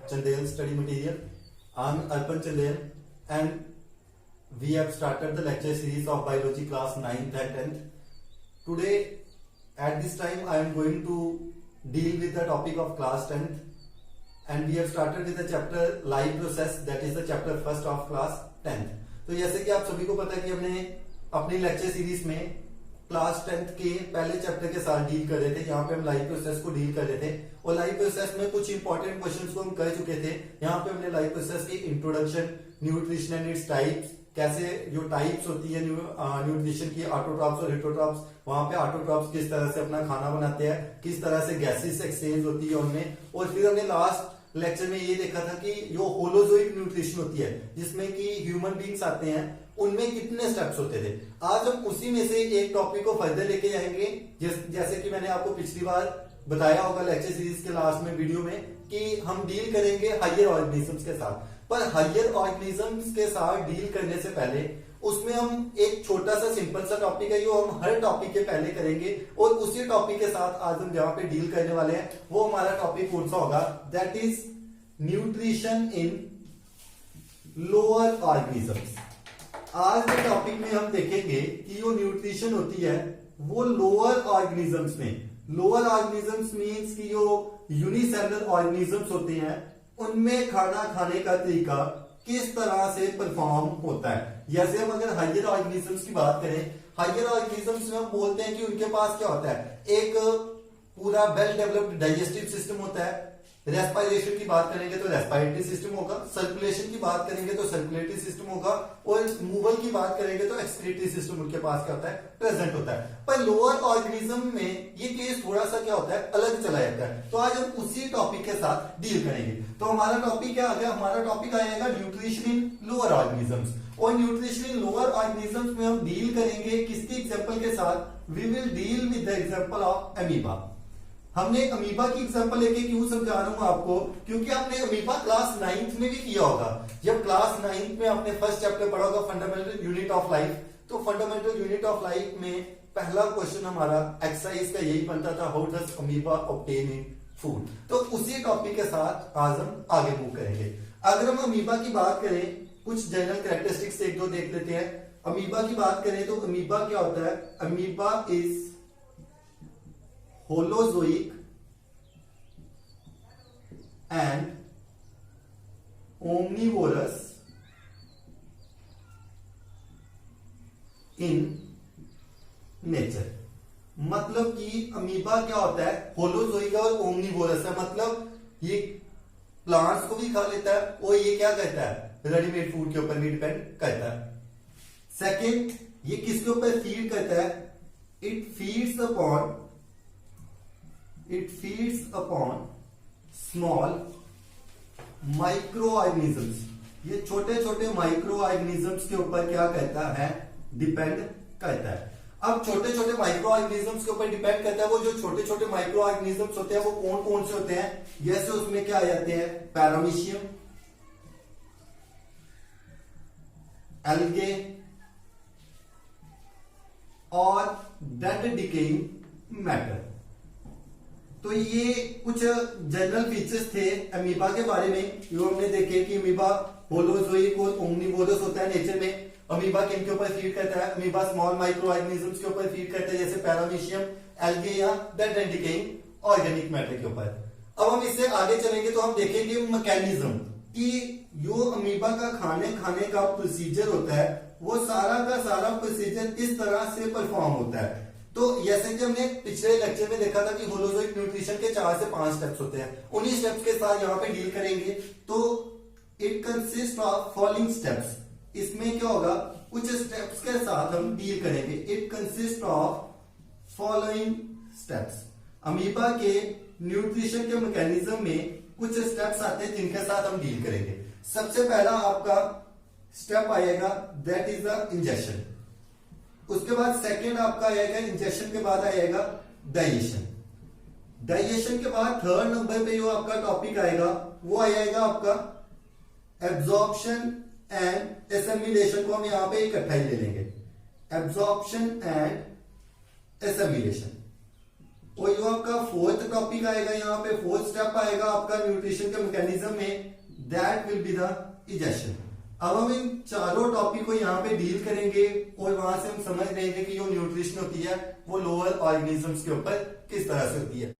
Chandel study material. I'm Arpan Chandel and we have started the lecture series of biology class 9th and 10th. Today at this time I am going to deal with the topic of class 10th and we have started with the chapter live process, that is the chapter first of class 10th. तो जैसे कि आप सभी को पता है कि हमने अपनी लेक्चर सीरीज में क्लास 10th के पहले चैप्टर के साथ डील कर रहे थे। यहाँ पे हम लाइव प्रोसेस को डील कर रहे थे और लाइव प्रोसेस में कुछ इंपॉर्टेंट क्वेश्चंस को हम कर चुके थे। यहाँ पे हमने लाइव प्रोसेस की introduction, nutrition and its types, कैसे जो टाइप्स होती है न्यूट्रिशन की, ऑटोट्रॉप्स और हेटेरोट्रॉप्स, वहां पे ऑटोट्रॉप्स किस तरह से अपना खाना बनाते हैं, किस तरह से गैसेस एक्सचेंज होती है उनमें, और फिर हमने लास्ट लेक्चर में ये देखा था कि जो होलोजोइक न्यूट्रिशन होती है जिसमें कि ह्यूमन बींग्स आते हैं उनमें कितने स्टेप्स होते थे। आज हम उसी में से एक टॉपिक को फर्दर लेके जाएंगे। जैसे कि मैंने आपको पिछली बार बताया होगा लेक्चर सीरीज के लास्ट में वीडियो में कि हम डील करेंगे हायर ऑर्गेनिजम्स के साथ, पर हायर ऑर्गेनिजम्स के साथ डील करने से पहले उसमें हम एक छोटा सा सिंपल सा टॉपिक है जो हम हर टॉपिक के पहले करेंगे और उसी टॉपिक के साथ आज हम जहां पे डील करने वाले हैं वो हमारा टॉपिक कौन सा होगा, that is nutrition in lower organisms. आज के टॉपिक में हम देखेंगे कि जो न्यूट्रिशन होती है वो लोअर ऑर्गेनिजम्स में, लोअर ऑर्गेनिजम्स मींस कि जो यूनिसेलुलर ऑर्गेनिजम्स होते हैं उनमें खाना खाने का तरीका किस तरह से परफॉर्म होता है। जैसे हम अगर हायर ऑर्गेनिजम्स की बात करें, हायर ऑर्गेनिजम्स में हम बोलते हैं कि उनके पास क्या होता है, एक पूरा वेल डेवलप्ड डाइजेस्टिव सिस्टम होता है। रेस्पिरेशन की बात करेंगे तो रेस्पिरेटरी सिस्टम होगा, सर्कुलेशन की बात करेंगे तो सर्कुलेटरी सिस्टम होगा और मूवल की बात करेंगे तो एक्सक्रीटरी सिस्टम उनके पास क्या होता है, प्रेजेंट होता है। पर लोअर ऑर्गेनिज्म में ये केस थोड़ा सा क्या होता है, अलग चला जाता है। तो आज हम उसी टॉपिक के साथ डील करेंगे। तो हमारा टॉपिक क्या आ गया, हमारा टॉपिक आएगा न्यूट्रिशन इन लोअर ऑर्गेनिजम्स। और न्यूट्रिशन इन लोअर ऑर्गेनिजम्स में हम डील करेंगे किसकी एग्जांपल के साथ, we will deal with the example of amoeba. हमने अमीबा की एग्जांपल लेके क्यों समझा रहा हूं आपको, क्योंकि आपने अमीबा क्लास 9th में भी किया होगा। जब क्लास 9th में आपने फर्स्ट चैप्टर पढ़ा होगा फंडामेंटल यूनिट ऑफ लाइफ, तो फंडामेंटल यूनिट ऑफ लाइफ में पहला क्वेश्चन हमारा एक्सरसाइज का यही बनता था, how does amoeba obtain in food. तो उसी टॉपिक के साथ आज हम आगे मूव करेंगे। अगर हम अमीबा की बात करें, कुछ जनरल कैरेक्टरिस्टिक्स एक दो देख लेते हैं। अमीबा की बात करें तो अमीबा क्या होता है, amoeba is holozoic and omnivorous in nature. मतलब कि अमीबा क्या होता है, होलोजोइक और ओमनीवोरस है, मतलब ये प्लांट्स को भी खा लेता है और ये क्या करता है, रेडीमेड फूड के ऊपर भी डिपेंड करता है। सेकंड, ये किसके ऊपर फीड करता है, it feeds upon small micro organisms. ये छोटे छोटे माइक्रो ऑर्गेनिजम्स के ऊपर क्या करता है, डिपेंड करता है। अब छोटे छोटे माइक्रो ऑर्गेनिजम्स के ऊपर डिपेंड करता है। वो जो छोटे छोटे माइक्रो ऑर्गेनिजम्स होते हैं वो कौन कौन से होते हैं, जैसे उसमें क्या आ जाते हैं, पैरामीशियम, एल्गे और डेड डिकेइंग मैटर। तो ये कुछ जनरल फीचर्स थे अमीबा के बारे में जो हमने देखे कि अमीबा होलोजोइक और ओमनीवोरस होता है नेचर में। अमीबा किन के ऊपर फीड करता है, अमीबा स्मॉल माइक्रो ऑर्गेनिजम्स के ऊपर फीड करता है, जैसे पैरामीशियम, एल्गे या dead and decaying organic matter के ऊपर। अब हम इससे आगे चलेंगे तो हम देखेंगे मैकेनिज्म कि जो अमीबा का खाने का प्रोसीजर होता है वो सारा का सारा प्रोसीजर किस तरह से परफॉर्म होता है। तो जैसे कि हमने पिछले लेक्चर में देखा था कि होलोजोइक न्यूट्रिशन के 4 से 5 स्टेप्स होते हैं, उन्हीं स्टेप्स के साथ यहाँ पे डील करेंगे। तो it consist of following steps. इसमें क्या होगा, कुछ स्टेप्स के साथ हम डील करेंगे। It consist of following steps. Amoeba के न्यूट्रिशन के मैकेनिज्म में कुछ स्टेप्स आते हैं जिनके साथ हम डील करेंगे। सबसे पहला आपका स्टेप आएगा, दैट इज द इंजेक्शन। उसके बाद सेकेंड आपका आएगा, इंजेक्शन के बाद आएगा डाइजेशन। डाइजेशन के बाद थर्ड नंबर पे जो आपका टॉपिक आएगा वो आएगा आपका एब्जॉर्प्शन एंड एसिमिलेशन, को हम यहां पे इकट्ठा ही ले लेंगे, एब्जॉर्प्शन एंड एसिमिलेशन। और जो आपका फोर्थ टॉपिक आएगा यहाँ पे, फोर्थ स्टेप आएगा आपका न्यूट्रिशन के मैकेनिज्म में, that will be the egestion. अब हम इन चारों टॉपिक को यहाँ पे डील करेंगे और वहां से हम समझ लेंगे कि जो न्यूट्रिशन होती है वो लोअर ऑर्गेनिजम्स के ऊपर किस तरह से होती है।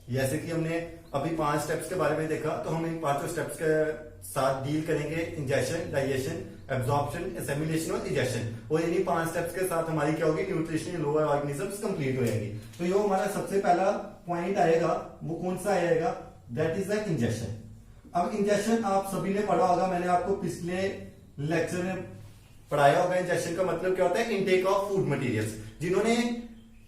जैसे कि हमने अभी 5 स्टेप्स के बारे में देखा, तो हम इन 5 स्टेप्स के साथ डील करेंगे, इंजेशन, डाइजेशन, एब्जॉर्प्शन, एसिमिलेशन और इजेशन। और इन्हीं 5 स्टेप्स के साथ हमारी क्या होगी, nutrition in lower organisms complete हो जाएगी। तो ये हमारा सबसे पहला पॉइंट आएगा, वो कौन सा आएगा, दैट इज द इंजेशन। अब इंजेक्शन आप सभी ने पढ़ा होगा, मैंने आपको पिछले लेक्चर में पढ़ाया होगा। इंजेक्शन का मतलब क्या होता है, इनटेक ऑफ फूड मटेरियल्स। जिन्होंने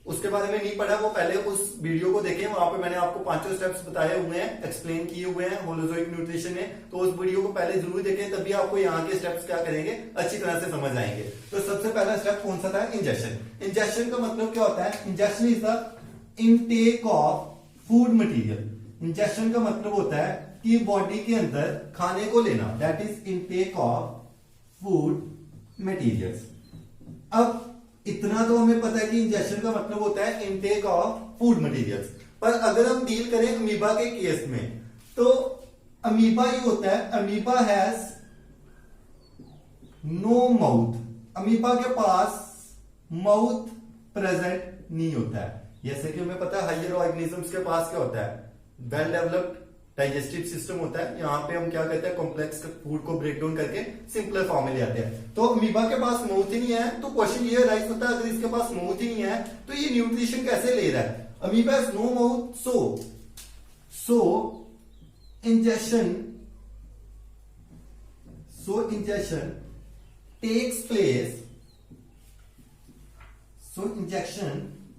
उसके बारे में नहीं पढ़ा वो पहले उस वीडियो को देखें, वहां पे मैंने आपको 5 स्टेप्स बताए हुए हैं, एक्सप्लेन किए हुए हैं होलोजोइक न्यूट्रिशन में। तो उस वीडियो को पहले जरूर देखें, तभी आपको यहाँ के स्टेप्स क्या करेंगे, अच्छी तरह से समझ आएंगे। तो सबसे पहला स्टेप कौन सा था, इंजेक्शन। इंजेक्शन का मतलब क्या होता है, injection is the intake of food material. Injection का मतलब होता है कि बॉडी के अंदर खाने को लेना, that is intake of food materials. अब इतना तो हमें पता है कि इंजेक्शन का मतलब होता है इनटेक ऑफ फूड मटेरियल्स, पर अगर हम डील करें अमीबा के केस में, तो अमीबा ही होता है, amoeba has no mouth. Amoeba के पास माउथ प्रेजेंट नहीं होता है। जैसे कि हमें पता है हायर ऑर्गेनिजम्स के पास क्या होता है, वेल डेवलप्ड डाइजेस्टिव सिस्टम होता है। यहाँ पे हम क्या कहते हैं, कॉम्प्लेक्स फूड को ब्रेक डाउन करके सिंपलर फॉर्म में ले आते हैं। तो अमीबा के पास माउथ ही नहीं है, तो क्वेश्चन ये राइज होता है, अगर इसके पास माउथ ही नहीं है तो ये न्यूट्रिशन कैसे ले रहा है। Amoeba has no mouth, so injection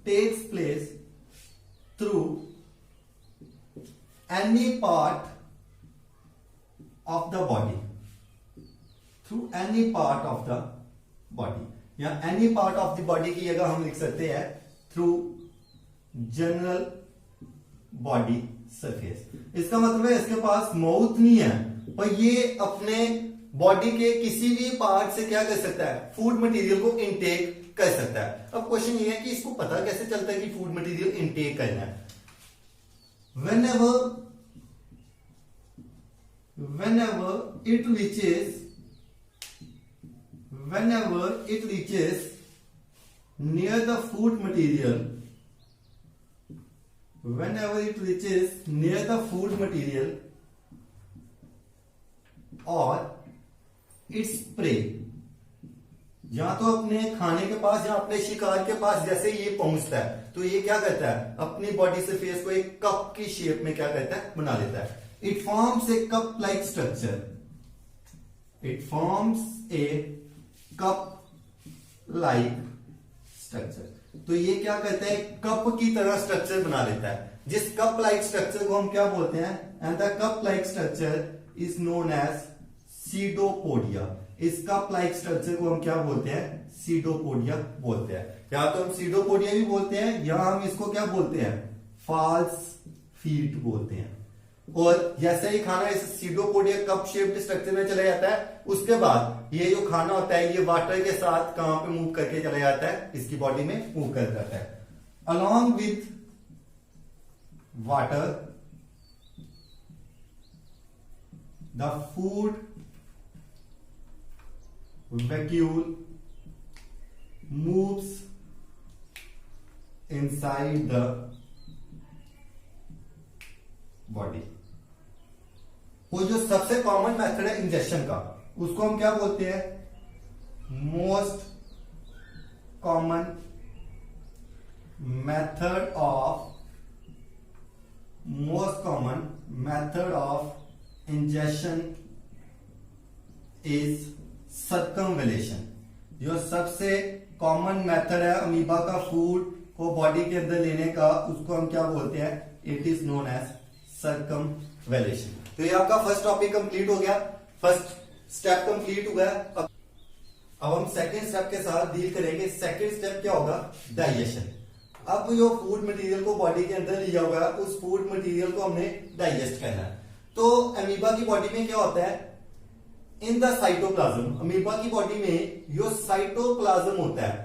takes place through any part of the body, या any part of the body की जगह हम लिख सकते हैं through general body surface। इसका मतलब है इसके पास माउथ नहीं है, पर ये अपने बॉडी के किसी भी पार्ट से क्या कर सकता है, फूड मटेरियल को इनटेक कर सकता है। अब क्वेश्चन ये है कि इसको पता कैसे चलता है कि फूड मटेरियल इनटेक करना है। whenever it reaches near the food material, or its prey, या तो अपने खाने के पास या अपने शिकार के पास जैसे ये पहुंचता है, तो ये क्या करता है, अपनी बॉडी सरफेस को एक कप की शेप में क्या करता है, बना लेता है। It forms a cup-like structure. तो ये क्या करता है, कप की तरह स्ट्रक्चर बना लेता है, जिस कप लाइक स्ट्रक्चर को हम क्या बोलते हैं, and the cup like structure is known as pseudopodia. इस कप लाइक स्ट्रक्चर को हम क्या बोलते हैं, सीडोपोडिया बोलते हैं। या तो हम सीडोपोडिया भी बोलते हैं, या हम इसको क्या बोलते हैं, फॉल्स फीट बोलते हैं। और जैसे ही खाना इस सीडोपोडिया कप शेप्ड स्ट्रक्चर में चला जाता है, उसके बाद ये जो खाना होता है ये वाटर के साथ कहां पे मूव करके चला जाता है, इसकी बॉडी में मूव कर जाता है। Along with water the food vacuole moves inside the body. वो जो सबसे कॉमन मेथड है इंजेक्शन का, उसको हम क्या बोलते हैं, most common method of ingestion is circumvallation. जो सबसे कॉमन मेथड है अमीबा का फूड को बॉडी के अंदर लेने का, उसको हम क्या बोलते हैं, it is known as circumvallation. तो ये आपका फर्स्ट टॉपिक कंप्लीट हो गया, फर्स्ट स्टेप कंप्लीट हुआ है। अब हम सेकंड स्टेप के साथ डील करेंगे। सेकंड स्टेप क्या होगा, डाइजेशन। अब जो फूड मटेरियल को बॉडी के अंदर लिया हुआ है, उस फूड मटेरियल को हमने डाइजेस्ट करना है। तो अमीबा की बॉडी में क्या होता है, इन द साइटोप्लाज्म, अमीबा की बॉडी में जो साइटोप्लाज्म होता है,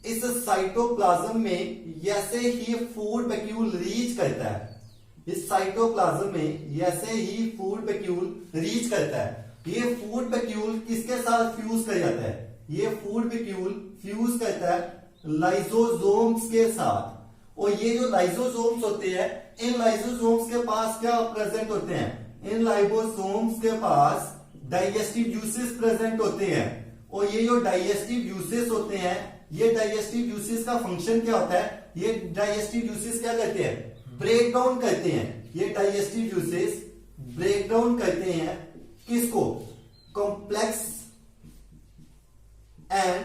इस साइटोप्लाज्म में जैसे ही फूड वैक्यूल रीच करता है, इस साइटोप्लाज्म में जैसे ही फूड वैक्यूल रीच करता है, ये फूड वैक्यूल किसके साथ फ्यूज कर जाता है? ये फूड वैक्यूल फ्यूज करता है लाइसोसोम्स के साथ। और ये जो लाइसोसोम्स होते हैं, इन लाइसोसोम्स के पास क्या प्रेजेंट होते हैं? इन लाइसोसोम्स के पास डाइजेस्टिव जूसेस प्रेजेंट होते हैं। और ये जो डाइजेस्टिव जूसेस होते हैं, ये डाइजेस्टिव जूसेस का फंक्शन क्या होता है? ये डाइजेस्टिव जूसेस क्या करते हैं? ब्रेक डाउन करते हैं। ये डाइजेस्टिव जूसेस ब्रेक डाउन करते हैं किसको? Complex and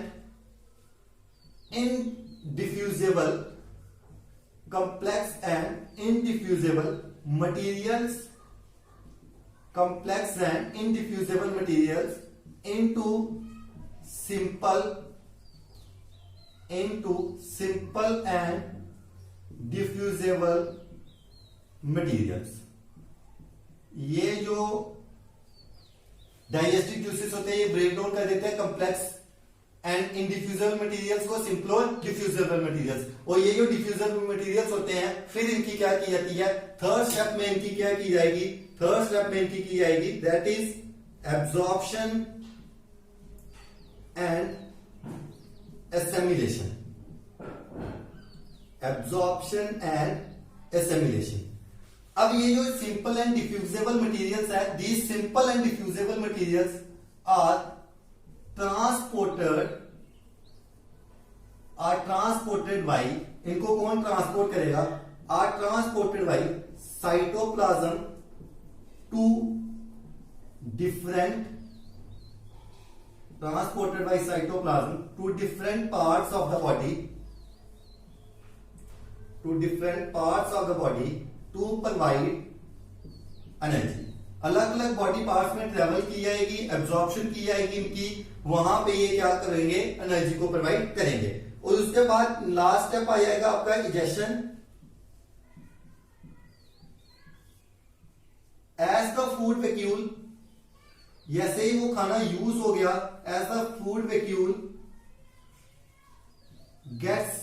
indiffusible, complex and indiffusible materials, complex and indiffusible materials into simple and diffusible materials। ये जो डाइजेस्टिव जूसेस होते हैं, ये ब्रेक डाउन कर देते हैं कॉम्प्लेक्स एंड इनडिफ्यूजिबल मटेरियल्स को सिंपल और डिफ्यूजिबल मटेरियल्स। और ये जो डिफ्यूजिबल मटेरियल्स होते हैं, फिर इनकी क्या की जाती है? थर्ड स्टेप में इनकी क्या की जाएगी? थर्ड स्टेप में इनकी की जाएगी that is absorption and assimilation. Absorption and assimilation. अब ये जो सिंपल एंड डिफ्यूजिबल मटेरियल्स है, these simple and diffusible materials are transported by, इनको कौन ट्रांसपोर्ट करेगा? Are transported by cytoplasm to different, transported by cytoplasm to different parts of the body, to different parts of the body to provide energy. अलग अलग body parts में travel की जाएगी, absorption की जाएगी इनकी, वहां पे ये क्या करेंगे? एनर्जी को प्रोवाइड करेंगे। और उसके बाद लास्ट स्टेप आ जाएगा आपका egestion. As the food vacuole, जैसे ही वो खाना यूज हो गया, as the food vacuole gets,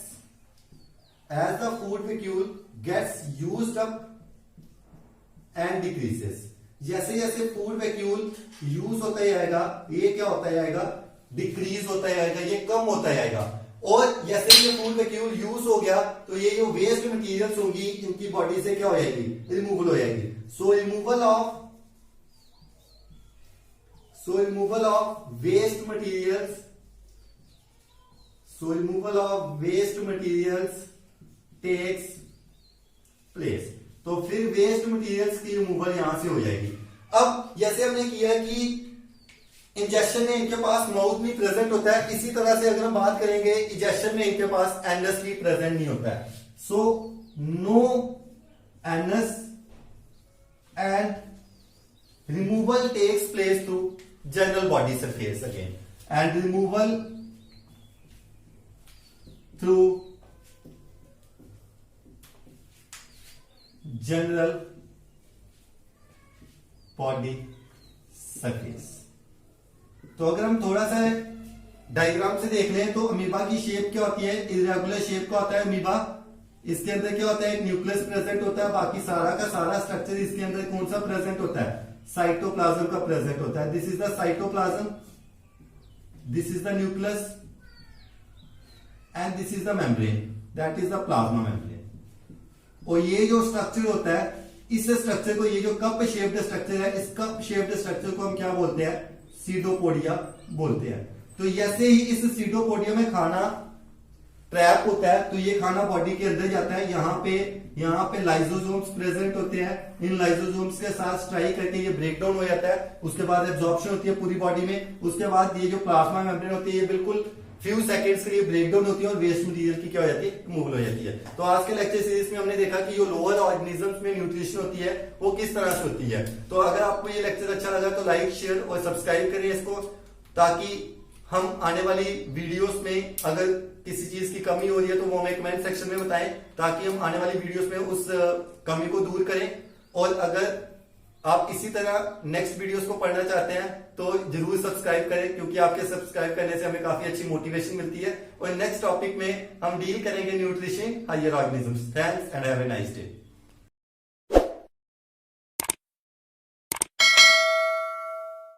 as the food vacuole gets used up and decreases. जैसे जैसे फूड वैक्यूल यूज होता जाएगा, ये क्या होता जाएगा? डिक्रीज होता जाएगा, ये कम होता जाएगा। और जैसे ये फूड वैक्यूल यूज हो गया, तो ये जो वेस्ट मटेरियल्स होंगी इनकी बॉडी से क्या हो जाएगी? रिमूवल हो जाएगी। So removal of waste materials, so removal of waste materials takes place. तो फिर वेस्ट मटेरियल्स की रिमूवल यहां से हो जाएगी। अब जैसे हमने किया कि इंजेक्शन में इनके पास माउथ में प्रेजेंट होता है, इसी तरह से अगर हम बात करेंगे इंजेक्शन में इनके पास एनस भी प्रेजेंट नहीं होता है। So no anus and removal takes place through general body surface again, and removal through general body surface. तो अगर हम थोड़ा सा डायग्राम से देख लें तो अमीबा की शेप क्या होती है? इरेगुलर शेप का होता है अमीबा। इसके अंदर क्या होता है? एक न्यूक्लियस प्रेजेंट होता है, बाकी सारा का सारा स्ट्रक्चर इसके अंदर कौन सा प्रेजेंट होता है? साइटोप्लाज्म का प्रेजेंट होता है। This is the cytoplasm, this is the nucleus and this is the membrane, that is the plasma membrane. और ये जो स्ट्रक्चर होता है, इस स्ट्रक्चर को, ये जो कप शेप्ड स्ट्रक्चर है, इस कप शेप्ड स्ट्रक्चर को हम क्या बोलते हैं? सीडोपोडिया बोलते हैं। तो जैसे ही इस सीडोपोडिया में खाना ट्रैप होता है, तो ये खाना बॉडी के अंदर जाता है। यहाँ पे लाइसोसोम्स प्रेजेंट होते हैं। इन लाइसोसोम्स के साथ स्ट्राइक करके ये ब्रेक डाउन हो जाता है। उसके बाद एब्जॉर्प्शन होती है पूरी बॉडी में। उसके बाद ये जो प्लाज्मा मेम्ब्रेन होती है, ये बिल्कुल फ्यू सेकंड्स के लिए ब्रेक डाउन होती है और वेस्ट मटेरियल की क्या हो जाती है? रिमूवल हो जाती है। तो आज के लेक्चर सीरीज में हमने देखा कि जो लोअर ऑर्गेनिजम्स में न्यूट्रिशन होती है वो किस तरह से होती है। तो अगर आपको ये लेक्चर अच्छा लगा तो लाइक, शेयर और सब्सक्राइब करें इसको, ताकि हम आने वाली वीडियोस में अगर किसी चीज की कमी हो रही है तो वो हमें कमेंट सेक्शन में बताएं, ताकि हम आने वाली वीडियोस में उस कमी को दूर करें। और अगर आप इसी तरह नेक्स्ट वीडियोस को पढ़ना चाहते हैं तो जरूर सब्सक्राइब करें, क्योंकि आपके सब्सक्राइब करने से हमें काफी अच्छी मोटिवेशन मिलती है। और नेक्स्ट टॉपिक में हम डील करेंगे nutrition higher organisms. Thanks and have a nice day.